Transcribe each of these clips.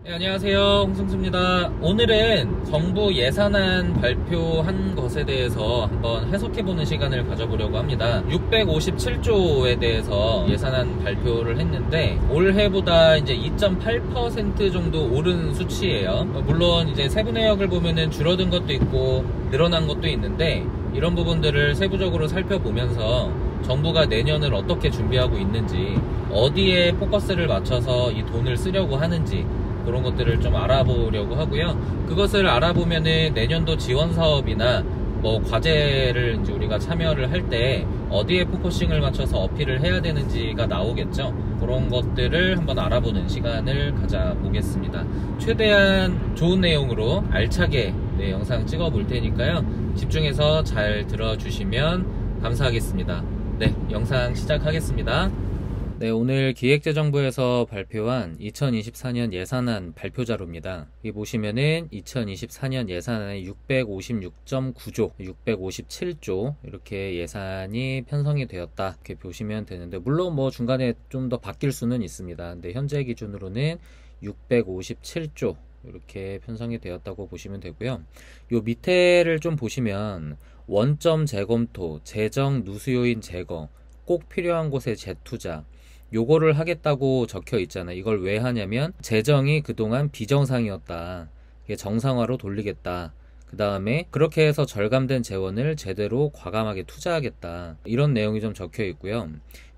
네, 안녕하세요. 홍승수입니다. 오늘은 정부 예산안 발표한 것에 대해서 한번 해석해보는 시간을 가져보려고 합니다. 657조에 대해서 예산안 발표를 했는데 올해보다 이제 2.8% 정도 오른 수치예요. 물론 이제 세부 내역을 보면은 줄어든 것도 있고 늘어난 것도 있는데 이런 부분들을 세부적으로 살펴보면서 정부가 내년을 어떻게 준비하고 있는지, 어디에 포커스를 맞춰서 이 돈을 쓰려고 하는지 그런 것들을 좀 알아보려고 하고요. 그것을 알아보면은 내년도 지원 사업이나 뭐 과제를 이제 우리가 참여를 할 때 어디에 포커싱을 맞춰서 어필을 해야 되는지가 나오겠죠. 그런 것들을 한번 알아보는 시간을 가져보겠습니다. 최대한 좋은 내용으로 알차게 영상 찍어 볼 테니까요. 집중해서 잘 들어주시면 감사하겠습니다. 네, 영상 시작하겠습니다. 네, 오늘 기획재정부에서 발표한 2024년 예산안 발표 자료입니다. 여기 보시면은 2024년 예산안에 656.9조, 657조 이렇게 예산이 편성이 되었다 이렇게 보시면 되는데, 물론 뭐 중간에 좀 더 바뀔 수는 있습니다. 근데 현재 기준으로는 657조 이렇게 편성이 되었다고 보시면 되고요. 요 밑에를 좀 보시면 원점 재검토, 재정 누수 요인 제거, 꼭 필요한 곳에 재투자, 요거를 하겠다고 적혀 있잖아요. 이걸 왜 하냐면 재정이 그동안 비정상이었다, 이게 정상화로 돌리겠다, 그 다음에 그렇게 해서 절감된 재원을 제대로 과감하게 투자하겠다, 이런 내용이 좀 적혀 있고요.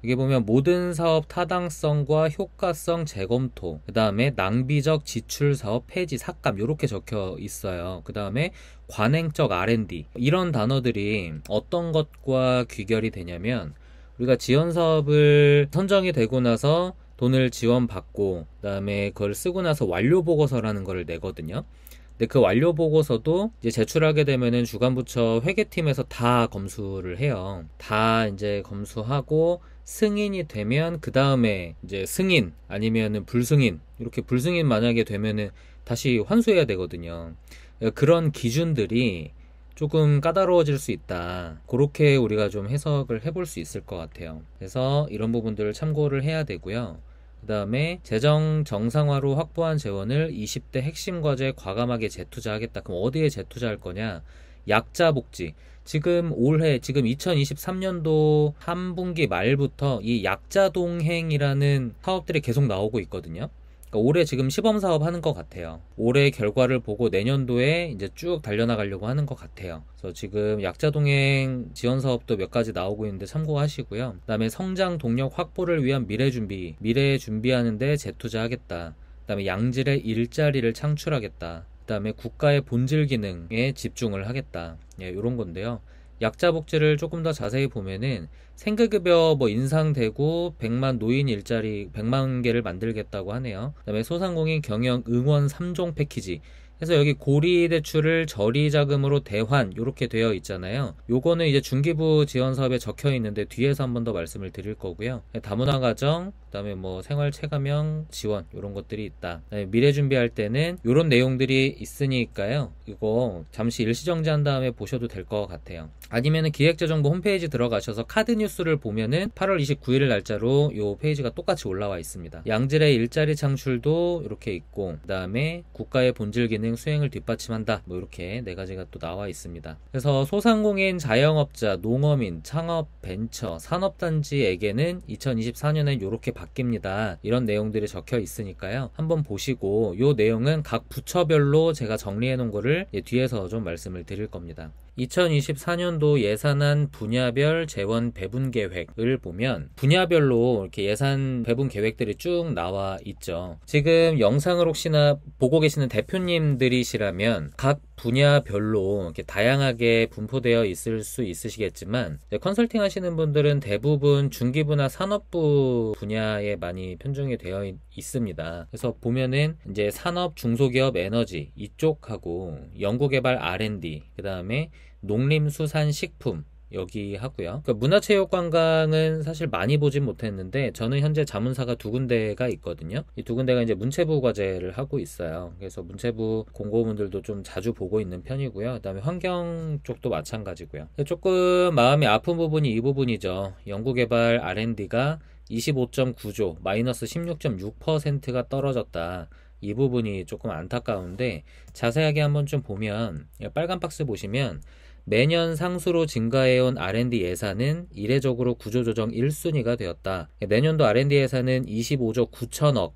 이게 보면 모든 사업 타당성과 효과성 재검토, 그 다음에 낭비적 지출 사업 폐지 삭감, 요렇게 적혀 있어요. 그 다음에 관행적 R&D, 이런 단어들이 어떤 것과 귀결이 되냐면, 우리가 지원 사업을 선정이 되고 나서 돈을 지원받고 그 다음에 그걸 쓰고 나서 완료 보고서라는 걸 내거든요. 근데 그 완료 보고서도 이제 제출하게 되면은 주관부처 회계팀에서 다 검수를 해요. 다 이제 검수하고 승인이 되면 그 다음에 이제 승인 아니면은 불승인, 이렇게 불승인 만약에 되면은 다시 환수해야 되거든요. 그런 기준들이 조금 까다로워질 수 있다, 그렇게 우리가 좀 해석을 해볼 수 있을 것 같아요. 그래서 이런 부분들을 참고를 해야 되고요. 그 다음에 재정 정상화로 확보한 재원을 20대 핵심 과제에 과감하게 재투자하겠다. 그럼 어디에 재투자할 거냐? 약자 복지. 지금 올해, 지금 2023년도 3분기 말부터 이 약자 동행이라는 사업들이 계속 나오고 있거든요. 올해 지금 시범사업 하는 것 같아요. 올해 결과를 보고 내년도에 이제 쭉 달려나가려고 하는 것 같아요. 그래서 지금 약자동행 지원사업도 몇 가지 나오고 있는데 참고하시고요. 그 다음에 성장 동력 확보를 위한 미래 준비하는데 재투자하겠다. 그 다음에 양질의 일자리를 창출하겠다. 그 다음에 국가의 본질 기능에 집중을 하겠다. 예, 이런 건데요. 약자 복지를 조금 더 자세히 보면은 생계급여 뭐 인상되고 100만 노인 일자리 100만 개를 만들겠다고 하네요. 그 다음에 소상공인 경영 응원 3종 패키지. 그래서 여기 고리대출을 저리자금으로 대환 이렇게 되어 있잖아요. 요거는 이제 중기부 지원사업에 적혀 있는데 뒤에서 한 번 더 말씀을 드릴 거고요. 다문화가정, 그 다음에 뭐 생활체감형 지원, 이런 것들이 있다. 그다음에 미래 준비할 때는 이런 내용들이 있으니까요. 이거 잠시 일시정지한 다음에 보셔도 될 것 같아요. 아니면은 기획재정부 홈페이지 들어가셔서 카드 뉴스를 보면은 8월 29일 날짜로 요 페이지가 똑같이 올라와 있습니다. 양질의 일자리 창출도 이렇게 있고, 그 다음에 국가의 본질 기능 수행을 뒷받침한다, 뭐 이렇게 네 가지가 또 나와 있습니다. 그래서 소상공인, 자영업자, 농어민, 창업, 벤처, 산업단지에게는 2024년엔 이렇게 바뀝니다. 이런 내용들이 적혀 있으니까요. 한번 보시고, 요 내용은 각 부처별로 제가 정리해 놓은 거를 뒤에서 좀 말씀을 드릴 겁니다. 2024년도 예산안 분야별 재원 배분 계획을 보면 분야별로 이렇게 예산 배분 계획들이 쭉 나와 있죠. 지금 영상을 혹시나 보고 계시는 대표님들이시라면 각 분야별로 이렇게 다양하게 분포되어 있을 수 있으시겠지만, 컨설팅 하시는 분들은 대부분 중기부나 산업부 분야에 많이 편중이 되어 있습니다. 그래서 보면은 이제 산업, 중소기업, 에너지 이쪽하고 연구개발 R&D, 그 다음에 농림수산식품 여기 하고요. 그러니까 문화체육관광은 사실 많이 보진 못했는데 저는 현재 자문사가 두 군데가 있거든요. 이 두 군데가 이제 문체부 과제를 하고 있어요. 그래서 문체부 공고문들도 좀 자주 보고 있는 편이고요. 그 다음에 환경 쪽도 마찬가지고요. 조금 마음이 아픈 부분이 이 부분이죠. 연구개발 R&D가 25.9조 마이너스 16.6%가 떨어졌다. 이 부분이 조금 안타까운데, 자세하게 한번 좀 보면 빨간 박스 보시면 매년 상수로 증가해온 R&D 예산은 이례적으로 구조조정 1순위가 되었다. 내년도 R&D 예산은 25조 9천억,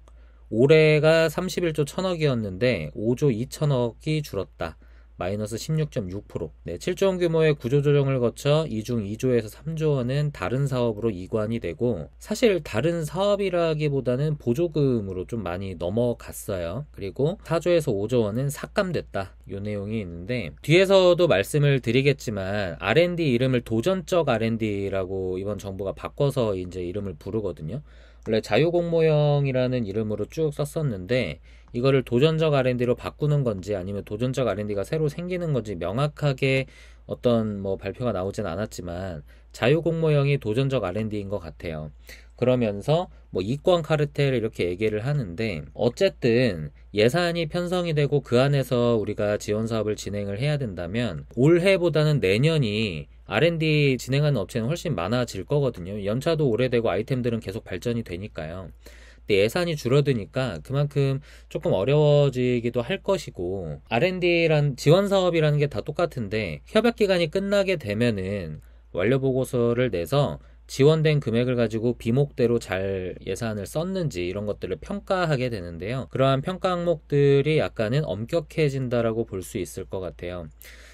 올해가 31조 1천억이었는데 5조 2천억이 줄었다. 마이너스 16.6%. 네, 7조 원 규모의 구조조정을 거쳐 이중 2조에서 3조 원은 다른 사업으로 이관이 되고, 사실 다른 사업이라기보다는 보조금으로 좀 많이 넘어갔어요. 그리고 4조에서 5조 원은 삭감됐다. 이 내용이 있는데, 뒤에서도 말씀을 드리겠지만 R&D 이름을 도전적 R&D라고 이번 정부가 바꿔서 이제 이름을 부르거든요. 원래 자유공모형이라는 이름으로 쭉 썼었는데, 이거를 도전적 R&D로 바꾸는 건지 아니면 도전적 R&D가 새로 생기는 건지 명확하게 어떤 뭐 발표가 나오진 않았지만 자유공모형이 도전적 R&D인 것 같아요. 그러면서 뭐 이권 카르텔 이렇게 얘기를 하는데, 어쨌든 예산이 편성이 되고 그 안에서 우리가 지원 사업을 진행을 해야 된다면 올해보다는 내년이 R&D 진행하는 업체는 훨씬 많아질 거거든요. 연차도 오래되고 아이템들은 계속 발전이 되니까요. 근데 예산이 줄어드니까 그만큼 조금 어려워지기도 할 것이고, R&D란 지원 사업이라는 게 다 똑같은데 협약 기간이 끝나게 되면은 완료 보고서를 내서 지원된 금액을 가지고 비목대로 잘 예산을 썼는지 이런 것들을 평가하게 되는데요. 그러한 평가 항목들이 약간은 엄격해진다라고 볼 수 있을 것 같아요.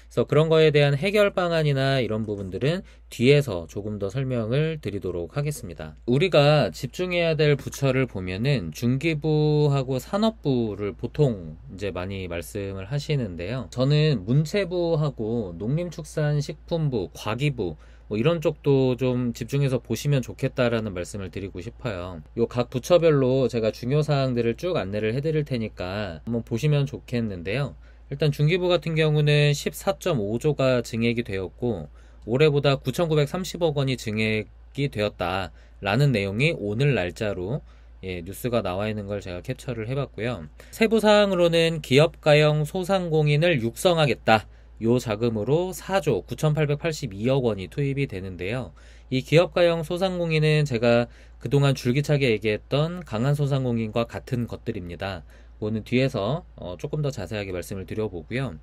그래서 그런 거에 대한 해결 방안이나 이런 부분들은 뒤에서 조금 더 설명을 드리도록 하겠습니다. 우리가 집중해야 될 부처를 보면은 중기부하고 산업부를 보통 이제 많이 말씀을 하시는데요. 저는 문체부하고 농림축산식품부, 과기부 뭐 이런 쪽도 좀 집중해서 보시면 좋겠다라는 말씀을 드리고 싶어요. 요 각 부처별로 제가 중요 사항들을 쭉 안내를 해드릴 테니까 한번 보시면 좋겠는데요. 일단 중기부 같은 경우는 14.5조가 증액이 되었고 올해보다 9,930억 원이 증액이 되었다라는 내용이 오늘 날짜로 뉴스가 나와 있는 걸 제가 캡처를 해봤고요. 세부 사항으로는 기업가형 소상공인을 육성하겠다. 요 자금으로 4조 9,882억 원이 투입이 되는데요. 이 기업가형 소상공인은 제가 그동안 줄기차게 얘기했던 강한 소상공인과 같은 것들입니다. 그거는 뒤에서 조금 더 자세하게 말씀을 드려보고요.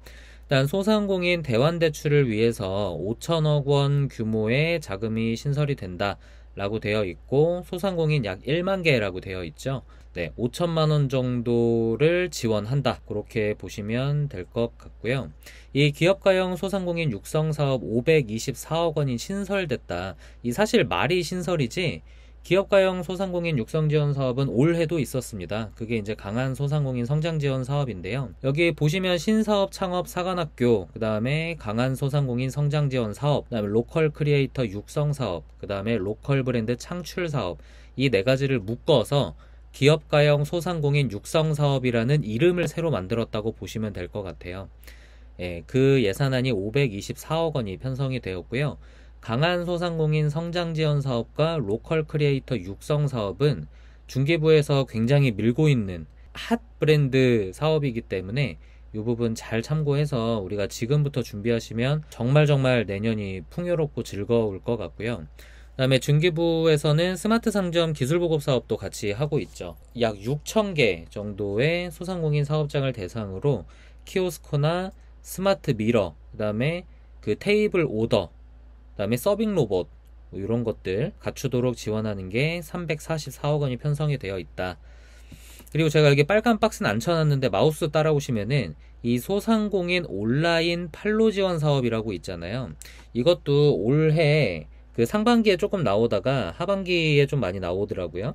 일단 소상공인 대환대출을 위해서 5천억 원 규모의 자금이 신설이 된다 라고 되어 있고, 소상공인 약 1만 개라고 되어 있죠. 네, 5천만 원 정도를 지원한다, 그렇게 보시면 될 것 같고요. 이 기업가형 소상공인 육성사업 524억 원이 신설됐다. 이 사실 말이 신설이지 기업가형 소상공인 육성지원 사업은 올해도 있었습니다. 그게 이제 강한 소상공인 성장지원 사업인데요. 여기 보시면 신사업 창업 사관학교, 그 다음에 강한 소상공인 성장지원 사업, 그 다음에 로컬 크리에이터 육성 사업, 그 다음에 로컬 브랜드 창출 사업, 이 네 가지를 묶어서 기업가형 소상공인 육성 사업이라는 이름을 새로 만들었다고 보시면 될 것 같아요. 그 예산안이 524억 원이 편성이 되었고요. 강한 소상공인 성장지원 사업과 로컬 크리에이터 육성 사업은 중기부에서 굉장히 밀고 있는 핫 브랜드 사업이기 때문에 이 부분 잘 참고해서 우리가 지금부터 준비하시면 정말 내년이 풍요롭고 즐거울 것 같고요. 그 다음에 중기부에서는 스마트 상점 기술보급 사업도 같이 하고 있죠. 약 6,000개 정도의 소상공인 사업장을 대상으로 키오스코나 스마트 미러, 그 다음에 그 테이블 오더, 그 다음에 서빙 로봇, 뭐 이런 것들 갖추도록 지원하는 게 344억 원이 편성이 되어 있다. 그리고 제가 여기 빨간 박스는 안 쳐놨는데 마우스 따라오시면은 이 소상공인 온라인 판로 지원 사업이라고 있잖아요. 이것도 올해 그 상반기에 조금 나오다가 하반기에 좀 많이 나오더라고요.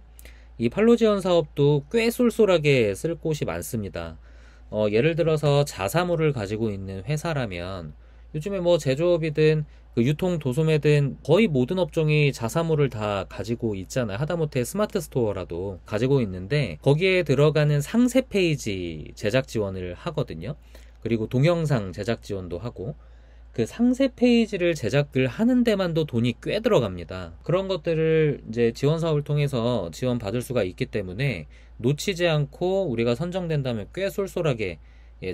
이 판로 지원 사업도 꽤 쏠쏠하게 쓸 곳이 많습니다. 예를 들어서 자사몰을 가지고 있는 회사라면 요즘에 뭐 제조업이든 그 유통 도소매든 거의 모든 업종이 자사몰을 다 가지고 있잖아요. 하다못해 스마트 스토어라도 가지고 있는데 거기에 들어가는 상세 페이지 제작 지원을 하거든요. 그리고 동영상 제작 지원도 하고, 그 상세 페이지를 제작을 하는 데만도 돈이 꽤 들어갑니다. 그런 것들을 이제 지원 사업을 통해서 지원 받을 수가 있기 때문에 놓치지 않고 우리가 선정된다면 꽤 쏠쏠하게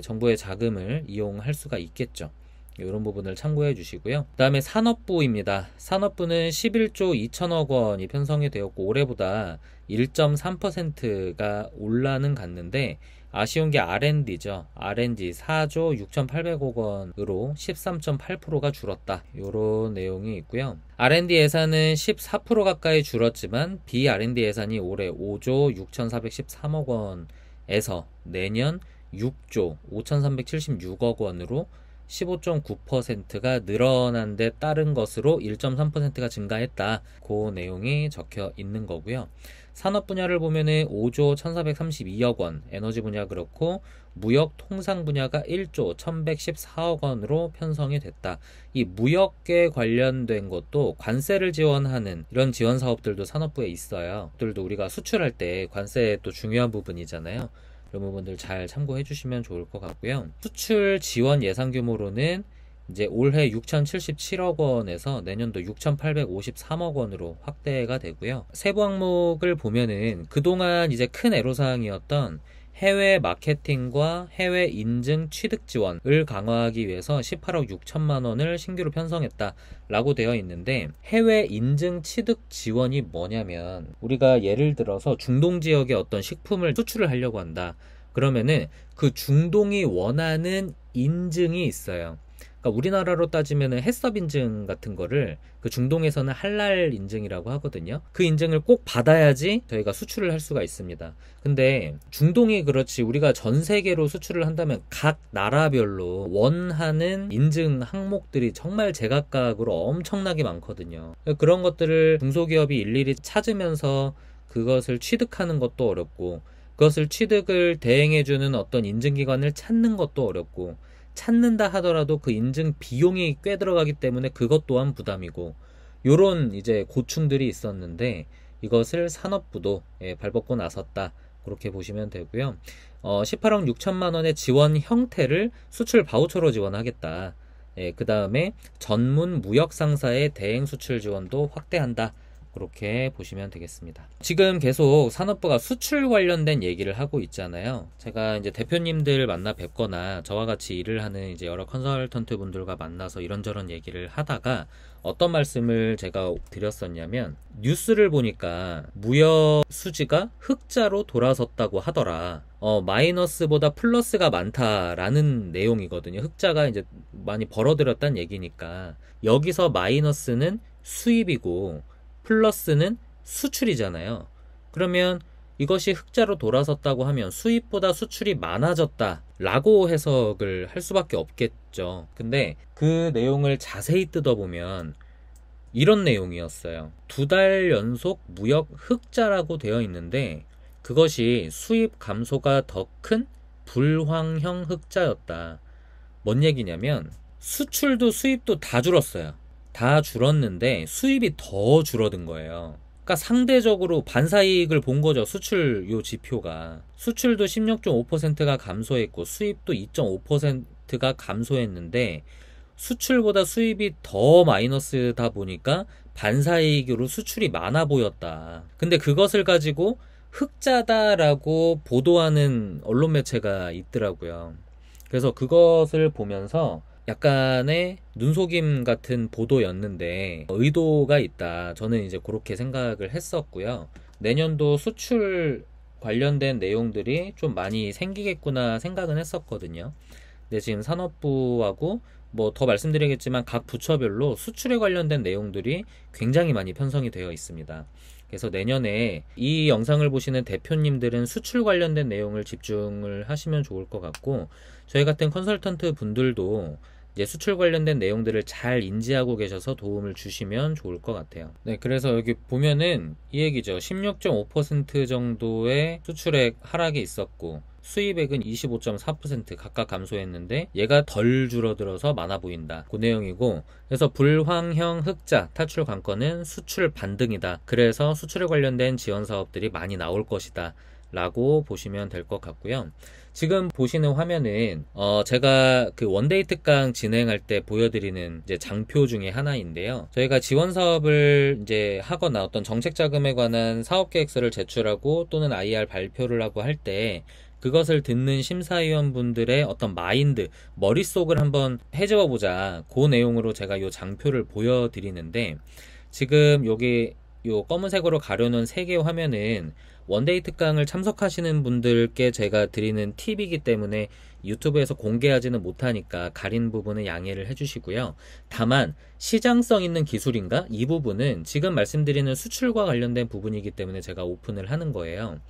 정부의 자금을 이용할 수가 있겠죠. 이런 부분을 참고해 주시고요. 그 다음에 산업부입니다. 산업부는 11조 2천억 원이 편성이 되었고 올해보다 1.3%가 올라는 갔는데 아쉬운 게 R&D죠. R&D 4조 6,800억 원으로 13.8%가 줄었다. 요런 내용이 있고요. R&D 예산은 14% 가까이 줄었지만 비R&D 예산이 올해 5조 6,413억 원에서 내년 6조 5,376억 원으로 15.9%가 늘어난 데 따른 것으로 1.3%가 증가했다. 그 내용이 적혀 있는 거고요. 산업 분야를 보면은 5조 1,432억 원, 에너지 분야 그렇고 무역 통상 분야가 1조 1,114억 원으로 편성이 됐다. 이 무역에 관련된 것도 관세를 지원하는 이런 지원 사업들도 산업부에 있어요. 들도 우리가 수출할 때 관세 또 중요한 부분이잖아요. 이런 부분들 잘 참고해 주시면 좋을 것 같고요. 수출 지원 예산 규모로는 이제 올해 6,077억 원에서 내년도 6,853억 원으로 확대가 되고요. 세부 항목을 보면은 그동안 이제 큰 애로사항이었던 해외 마케팅과 해외 인증 취득 지원을 강화하기 위해서 18억 6천만 원을 신규로 편성했다라고 되어 있는데, 해외 인증 취득 지원이 뭐냐면 우리가 예를 들어서 중동 지역의 어떤 식품을 수출을 하려고 한다. 그러면은 그 중동이 원하는 인증이 있어요. 그러니까 우리나라로 따지면은 해썹 인증 같은 거를 그 중동에서는 할랄 인증이라고 하거든요. 그 인증을 꼭 받아야지 저희가 수출을 할 수가 있습니다. 근데 중동이 그렇지 우리가 전 세계로 수출을 한다면 각 나라별로 원하는 인증 항목들이 정말 제각각으로 엄청나게 많거든요. 그런 것들을 중소기업이 일일이 찾으면서 그것을 취득하는 것도 어렵고, 그것을 취득을 대행해주는 어떤 인증기관을 찾는 것도 어렵고, 찾는다 하더라도 그 인증 비용이 꽤 들어가기 때문에 그것 또한 부담이고, 요런 이제 고충들이 있었는데 이것을 산업부도 발벗고 나섰다. 그렇게 보시면 되고요. 18억 6천만 원의 지원 형태를 수출 바우처로 지원하겠다. 그 다음에 전문 무역 상사의 대행 수출 지원도 확대한다. 그렇게 보시면 되겠습니다. 지금 계속 산업부가 수출 관련된 얘기를 하고 있잖아요. 제가 이제 대표님들 만나 뵙거나 저와 같이 일을 하는 이제 여러 컨설턴트 분들과 만나서 이런저런 얘기를 하다가 어떤 말씀을 제가 드렸었냐면, 뉴스를 보니까 무역 수지가 흑자로 돌아섰다고 하더라. 마이너스보다 플러스가 많다라는 내용이거든요. 흑자가 이제 많이 벌어들였다는 얘기니까 여기서 마이너스는 수입이고 플러스는 수출이잖아요. 그러면 이것이 흑자로 돌아섰다고 하면 수입보다 수출이 많아졌다 라고 해석을 할 수밖에 없겠죠. 근데 그 내용을 자세히 뜯어보면 이런 내용이었어요. 2달 연속 무역 흑자라고 되어 있는데 그것이 수입 감소가 더 큰 불황형 흑자였다. 뭔 얘기냐면 수출도 수입도 다 줄었어요. 다 줄었는데 수입이 더 줄어든 거예요. 그러니까 상대적으로 반사이익을 본 거죠. 수출 요 지표가. 수출도 16.5%가 감소했고 수입도 2.5%가 감소했는데 수출보다 수입이 더 마이너스다 보니까 반사이익으로 수출이 많아 보였다. 근데 그것을 가지고 흑자다라고 보도하는 언론 매체가 있더라고요. 그래서 그것을 보면서 약간의 눈속임 같은 보도였는데 의도가 있다. 저는 이제 그렇게 생각을 했었고요. 내년도 수출 관련된 내용들이 좀 많이 생기겠구나 생각은 했었거든요. 근데 지금 산업부하고 뭐 더 말씀드리겠지만 각 부처별로 수출에 관련된 내용들이 굉장히 많이 편성이 되어 있습니다. 그래서 내년에 이 영상을 보시는 대표님들은 수출 관련된 내용을 집중을 하시면 좋을 것 같고, 저희 같은 컨설턴트 분들도 이제 수출 관련된 내용들을 잘 인지하고 계셔서 도움을 주시면 좋을 것 같아요. 네, 그래서 여기 보면은 이 얘기죠. 16.5% 정도의 수출액 하락이 있었고 수입액은 25.4% 각각 감소했는데 얘가 덜 줄어들어서 많아 보인다. 그 내용이고, 그래서 불황형 흑자 탈출 관건은 수출 반등이다. 그래서 수출에 관련된 지원 사업들이 많이 나올 것이다 라고 보시면 될 것 같고요. 지금 보시는 화면은 제가 그 원데이 특강 진행할 때 보여드리는 이제 장표 중에 하나인데요. 저희가 지원 사업을 이제 하거나 어떤 정책 자금에 관한 사업 계획서를 제출하고 또는 IR 발표를 하고 할 때 그것을 듣는 심사위원분들의 어떤 마인드, 머릿속을 한번 헤집어보자. 그 내용으로 제가 이 장표를 보여드리는데, 지금 여기 요 검은색으로 가려놓은 3개 화면은 원데이 특강을 참석하시는 분들께 제가 드리는 팁이기 때문에 유튜브에서 공개하지는 못하니까 가린 부분은 양해를 해주시고요. 다만 시장성 있는 기술인가? 이 부분은 지금 말씀드리는 수출과 관련된 부분이기 때문에 제가 오픈을 하는 거예요.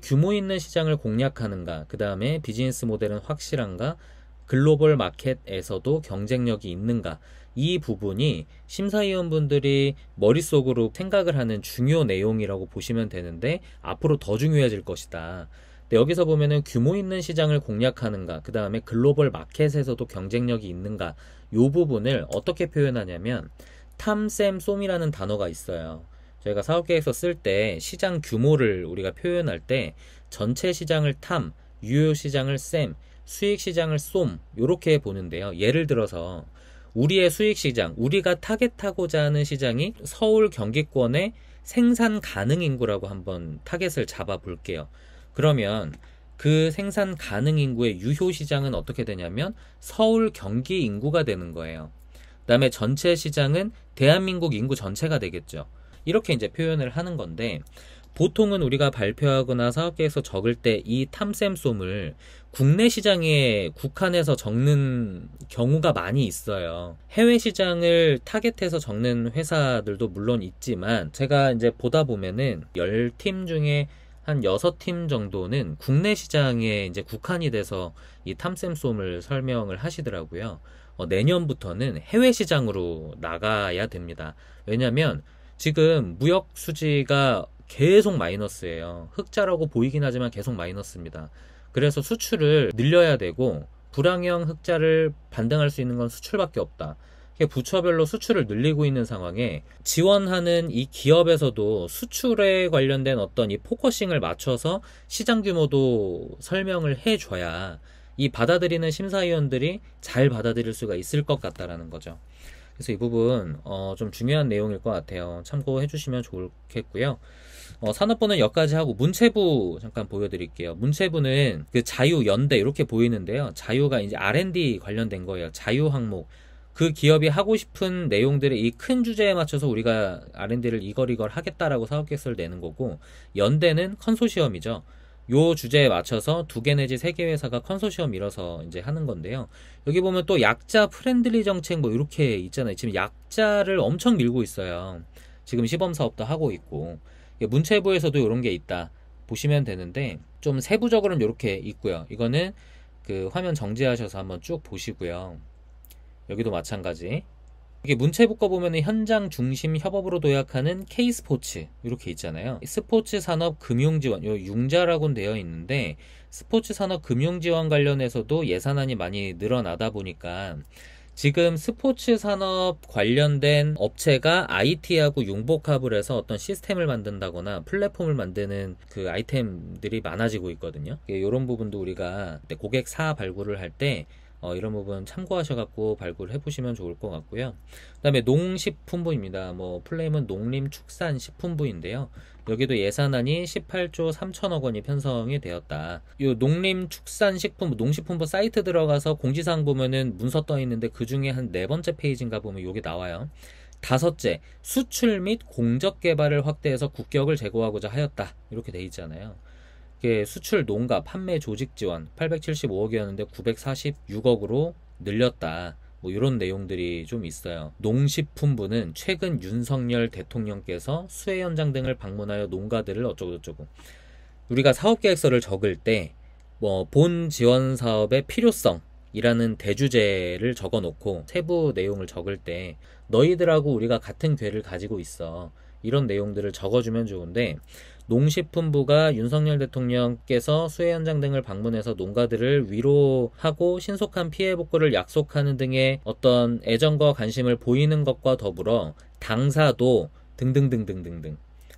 규모 있는 시장을 공략하는가, 그 다음에 비즈니스 모델은 확실한가, 글로벌 마켓에서도 경쟁력이 있는가, 이 부분이 심사위원분들이 머릿속으로 생각을 하는 중요 내용이라고 보시면 되는데 앞으로 더 중요해질 것이다. 근데 여기서 보면은 규모 있는 시장을 공략하는가, 그 다음에 글로벌 마켓에서도 경쟁력이 있는가, 이 부분을 어떻게 표현하냐면 탐셈쏨이라는 단어가 있어요. 저희가 사업계획서 쓸 때 시장 규모를 우리가 표현할 때 전체 시장을 탐, 유효 시장을 셈, 수익 시장을 쏨, 이렇게 보는데요. 예를 들어서 우리의 수익 시장, 우리가 타겟하고자 하는 시장이 서울 경기권의 생산 가능 인구라고 한번 타겟을 잡아 볼게요. 그러면 그 생산 가능 인구의 유효 시장은 어떻게 되냐면 서울 경기 인구가 되는 거예요. 그 다음에 전체 시장은 대한민국 인구 전체가 되겠죠. 이렇게 이제 표현을 하는 건데, 보통은 우리가 발표하거나 사업계획서 적을 때 이 탐셈쏨을 국내 시장에 국한해서 적는 경우가 많이 있어요. 해외 시장을 타겟해서 적는 회사들도 물론 있지만, 제가 이제 보다 보면은 10팀 중에 한 6팀 정도는 국내 시장에 이제 국한이 돼서 이 탐셈쏨을 설명을 하시더라고요. 내년부터는 해외 시장으로 나가야 됩니다. 왜냐면 지금 무역 수지가 계속 마이너스예요. 흑자라고 보이긴 하지만 계속 마이너스입니다. 그래서 수출을 늘려야 되고, 불황형 흑자를 반등할 수 있는 건 수출밖에 없다. 부처별로 수출을 늘리고 있는 상황에 지원하는 이 기업에서도 수출에 관련된 어떤 이 포커싱을 맞춰서 시장 규모도 설명을 해줘야 이 받아들이는 심사위원들이 잘 받아들일 수가 있을 것 같다라는 거죠. 그래서 이 부분 좀 중요한 내용일 것 같아요. 참고해 주시면 좋겠고요. 산업부는 여기까지 하고 문체부 잠깐 보여드릴게요. 문체부는 그 자유, 연대 이렇게 보이는데요. 자유가 이제 R&D 관련된 거예요. 자유 항목. 그 기업이 하고 싶은 내용들의 이 큰 주제에 맞춰서 우리가 R&D를 이걸 하겠다라고 사업계획서를 내는 거고, 연대는 컨소시엄이죠. 요 주제에 맞춰서 2개 내지 3개 회사가 컨소시엄 이뤄서 이제 하는 건데요. 여기 보면 또 약자 프렌들리 정책 뭐 이렇게 있잖아요. 지금 약자를 엄청 밀고 있어요. 지금 시범사업도 하고 있고. 문체부에서도 이런 게 있다 보시면 되는데, 좀 세부적으로는 이렇게 있고요. 이거는 그 화면 정지하셔서 한번 쭉 보시고요. 여기도 마찬가지. 이게 문체부 거 보면은 현장 중심 협업으로 도약하는 K스포츠 이렇게 있잖아요. 스포츠 산업 금융 지원, 요 융자라고는 되어 있는데, 스포츠 산업 금융 지원 관련해서도 예산안이 많이 늘어나다 보니까 지금 스포츠 산업 관련된 업체가 IT하고 융복합을 해서 어떤 시스템을 만든다거나 플랫폼을 만드는 그 아이템들이 많아지고 있거든요. 이런 부분도 우리가 고객 사 발굴을 할 때 이런 부분 참고하셔갖고 발굴해 보시면 좋을 것 같고요. 그 다음에 농식품부입니다. 플레임은 농림축산식품부인데요. 여기도 예산안이 18조 3천억 원이 편성이 되었다. 이 농림축산식품부, 농식품부 사이트 들어가서 공지사항 보면은 문서 떠 있는데 그 중에 한 4번째 페이지인가 보면 여기 나와요. 5째, 수출 및 공적 개발을 확대해서 국격을 제고하고자 하였다. 이렇게 돼 있잖아요. 수출 농가 판매 조직 지원 875억이었는데 946억으로 늘렸다. 이런 내용들이 좀 있어요. 농식품부는 최근 윤석열 대통령께서 수해 현장 등을 방문하여 농가들을 어쩌고저쩌고. 우리가 사업계획서를 적을 때 본 지원 사업의 필요성이라는 대주제를 적어놓고 세부 내용을 적을 때 너희들하고 우리가 같은 궤를 가지고 있어. 이런 내용들을 적어주면 좋은데, 농식품부가 윤석열 대통령께서 수해 현장 등을 방문해서 농가들을 위로하고 신속한 피해 복구를 약속하는 등의 어떤 애정과 관심을 보이는 것과 더불어 당사도 등등등등등등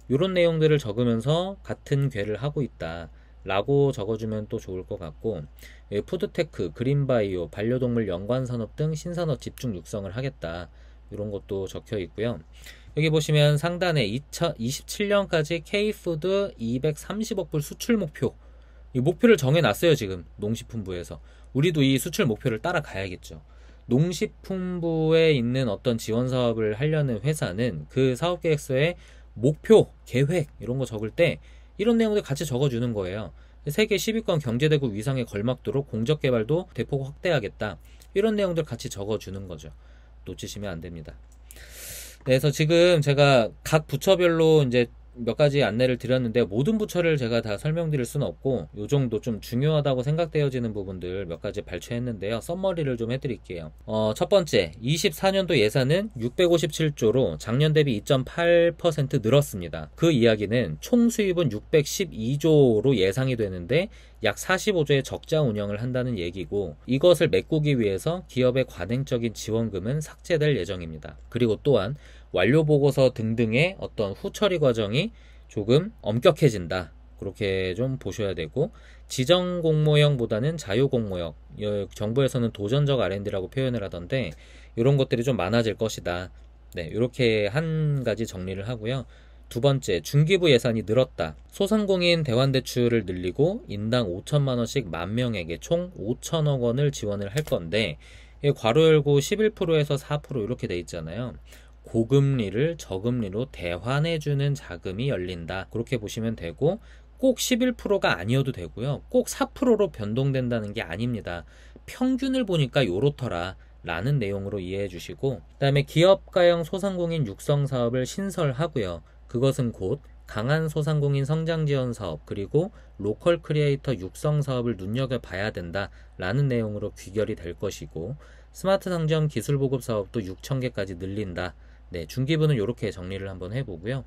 이런 내용들을 적으면서 같은 궤를 하고 있다 라고 적어주면 또 좋을 것 같고, 푸드테크, 그린바이오, 반려동물 연관산업 등 신산업 집중 육성을 하겠다 이런 것도 적혀 있고요. 여기 보시면 상단에 2027년까지 K푸드 230억 불 수출 목표, 이 목표를 정해놨어요. 지금 농식품부에서. 우리도 이 수출 목표를 따라가야겠죠. 농식품부에 있는 어떤 지원 사업을 하려는 회사는 그 사업계획서에 목표, 계획 이런 거 적을 때 이런 내용들 같이 적어주는 거예요. 세계 10위권 경제대국 위상에 걸맞도록 공적개발도 대폭 확대하겠다. 이런 내용들 같이 적어주는 거죠. 놓치시면 안 됩니다. 그래서 지금 제가 각 부처별로 이제 몇 가지 안내를 드렸는데 모든 부처를 제가 다 설명드릴 수는 없고 요 정도 좀 중요하다고 생각되어지는 부분들 몇 가지 발췌했는데요. 썸머리를 좀 해드릴게요. 첫 번째, 24년도 예산은 657조로 작년 대비 2.8% 늘었습니다. 그 이야기는 총 수입은 612조로 예상이 되는데 약 45조의 적자 운영을 한다는 얘기고, 이것을 메꾸기 위해서 기업의 관행적인 지원금은 삭제될 예정입니다. 그리고 또한 완료보고서 등등의 어떤 후처리 과정이 조금 엄격해진다, 그렇게 좀 보셔야 되고, 지정공모형보다는 자유공모형, 정부에서는 도전적 R&D라고 표현을 하던데 이런 것들이 좀 많아질 것이다. 네, 이렇게 한 가지 정리를 하고요. 두 번째, 중기부 예산이 늘었다. 소상공인 대환대출을 늘리고 인당 5천만원씩 만명에게 총 5천억 원을 지원을 할 건데, 괄호 열고 11%에서 4% 이렇게 돼 있잖아요. 고금리를 저금리로 대환해주는 자금이 열린다, 그렇게 보시면 되고, 꼭 11%가 아니어도 되고요. 꼭 4%로 변동된다는 게 아닙니다. 평균을 보니까 요렇더라 라는 내용으로 이해해 주시고, 그 다음에 기업가형 소상공인 육성 사업을 신설하고요. 그것은 곧 강한 소상공인 성장 지원 사업, 그리고 로컬 크리에이터 육성 사업을 눈여겨봐야 된다 라는 내용으로 귀결이 될 것이고, 스마트 상점 기술 보급 사업도 6,000개까지 늘린다. 네, 중기부는 이렇게 정리를 한번 해보고요.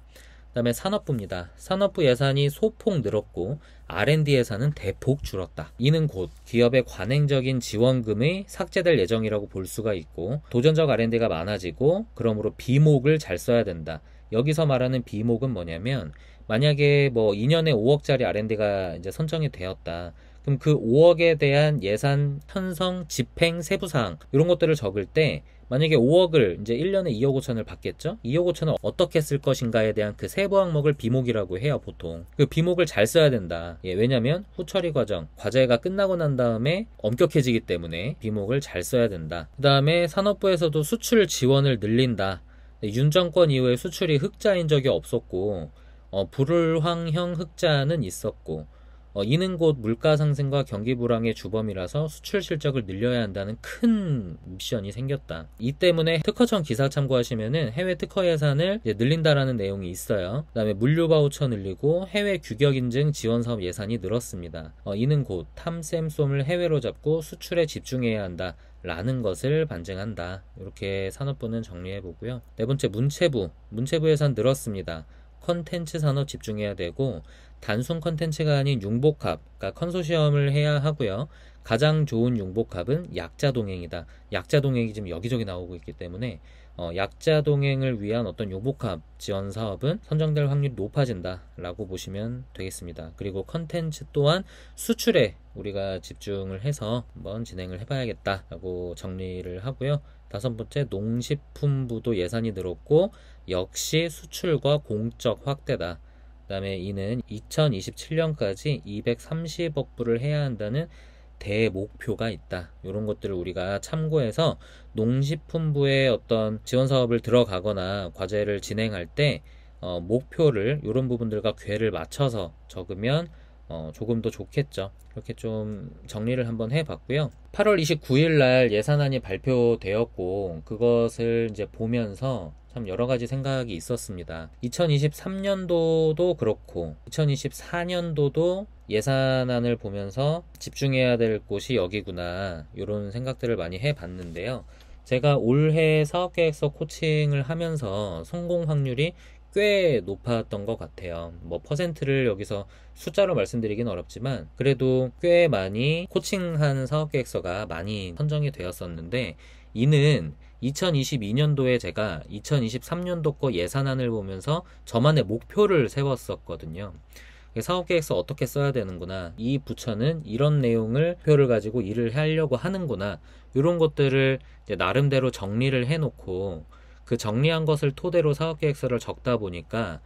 그 다음에 산업부입니다. 산업부 예산이 소폭 늘었고 R&D 예산은 대폭 줄었다. 이는 곧 기업의 관행적인 지원금이 삭제될 예정이라고 볼 수가 있고, 도전적 R&D가 많아지고 그러므로 비목을 잘 써야 된다. 여기서 말하는 비목은 뭐냐면, 만약에 뭐 2년에 5억짜리 R&D가 이제 선정이 되었다. 그럼 그 5억에 대한 예산 편성, 집행, 세부사항 이런 것들을 적을 때, 만약에 5억을 이제 1년에 2억 5천을 받겠죠? 2억 5천을 어떻게 쓸 것인가에 대한 그 세부 항목을 비목이라고 해요, 보통. 그 비목을 잘 써야 된다. 왜냐면 후처리 과정, 과제가 끝나고 난 다음에 엄격해지기 때문에 비목을 잘 써야 된다. 그 다음에 산업부에서도 수출 지원을 늘린다. 윤 정권 이후에 수출이 흑자인 적이 없었고, 불황형 흑자는 있었고, 이는 곧 물가 상승과 경기 불황의 주범이라서 수출 실적을 늘려야 한다는 큰 미션이 생겼다. 이 때문에 특허청 기사 참고하시면은 해외 특허 예산을 늘린다라는 내용이 있어요. 그 다음에 물류 바우처 늘리고 해외 규격 인증 지원 사업 예산이 늘었습니다. 이는 곧 탐쌤쏨을 해외로 잡고 수출에 집중해야 한다 라는 것을 반증한다. 이렇게 산업부는 정리해 보고요. 네 번째, 문체부 예산 늘었습니다. 컨텐츠 산업 집중해야 되고, 단순 컨텐츠가 아닌 융복합, 그러니까 컨소시엄을 해야 하고요. 가장 좋은 융복합은 약자 동행이다. 약자 동행이 지금 여기저기 나오고 있기 때문에 약자 동행을 위한 어떤 융복합 지원 사업은 선정될 확률이 높아진다 라고 보시면 되겠습니다. 그리고 컨텐츠 또한 수출에 우리가 집중을 해서 한번 진행을 해봐야겠다 라고 정리를 하고요. 다섯 번째, 농식품부도 예산이 늘었고 역시 수출과 공적 확대다. 그 다음에 이는 2027년까지 230억 불을 해야 한다는 대목표가 있다. 이런 것들을 우리가 참고해서 농식품부의 어떤 지원 사업을 들어가거나 과제를 진행할 때 목표를 이런 부분들과 궤를 맞춰서 적으면 조금 더 좋겠죠. 이렇게 좀 정리를 한번 해봤고요. 8월 29일 날 예산안이 발표되었고, 그것을 이제 보면서 참 여러 가지 생각이 있었습니다. 2023년도도 그렇고 2024년도도 예산안을 보면서 집중해야 될 곳이 여기구나, 이런 생각들을 많이 해봤는데요. 제가 올해 사업계획서 코칭을 하면서 성공 확률이 꽤 높았던 것 같아요. 뭐 퍼센트를 여기서 숫자로 말씀드리긴 어렵지만 그래도 꽤 많이 코칭한 사업계획서가 많이 선정이 되었었는데, 이는 2022년도에 제가 2023년도 거 예산안을 보면서 저만의 목표를 세웠었거든요. 사업계획서 어떻게 써야 되는구나, 이 부처는 이런 내용을 목표를 가지고 일을 하려고 하는구나, 이런 것들을 이제 나름대로 정리를 해놓고 그 정리한 것을 토대로 사업계획서를 적다 보니까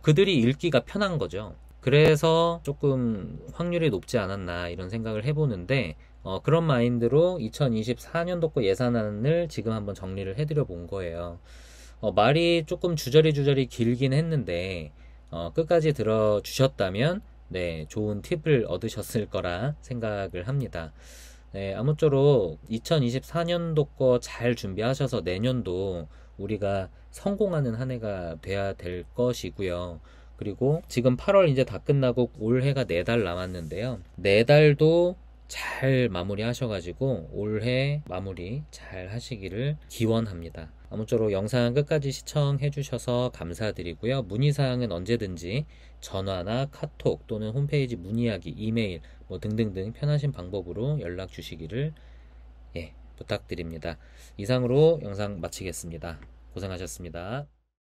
그들이 읽기가 편한 거죠. 그래서 조금 확률이 높지 않았나 이런 생각을 해보는데, 그런 마인드로 2024년도 거 예산안을 지금 한번 정리를 해드려 본 거예요. 말이 조금 주저리 길긴 했는데 끝까지 들어주셨다면 네, 좋은 팁을 얻으셨을 거라 생각을 합니다. 네, 아무쪼록 2024년도 거 잘 준비하셔서 내년도 우리가 성공하는 한 해가 돼야 될 것이고요. 그리고 지금 8월 이제 다 끝나고 올해가 4달 남았는데요. 4달도 잘 마무리 하셔가지고 올해 마무리 잘 하시기를 기원합니다. 아무쪼록 영상 끝까지 시청해 주셔서 감사드리고요. 문의사항은 언제든지 전화나 카톡 또는 홈페이지 문의하기, 이메일 뭐 등등등 편하신 방법으로 연락 주시기를 부탁드립니다. 이상으로 영상 마치겠습니다. 고생하셨습니다.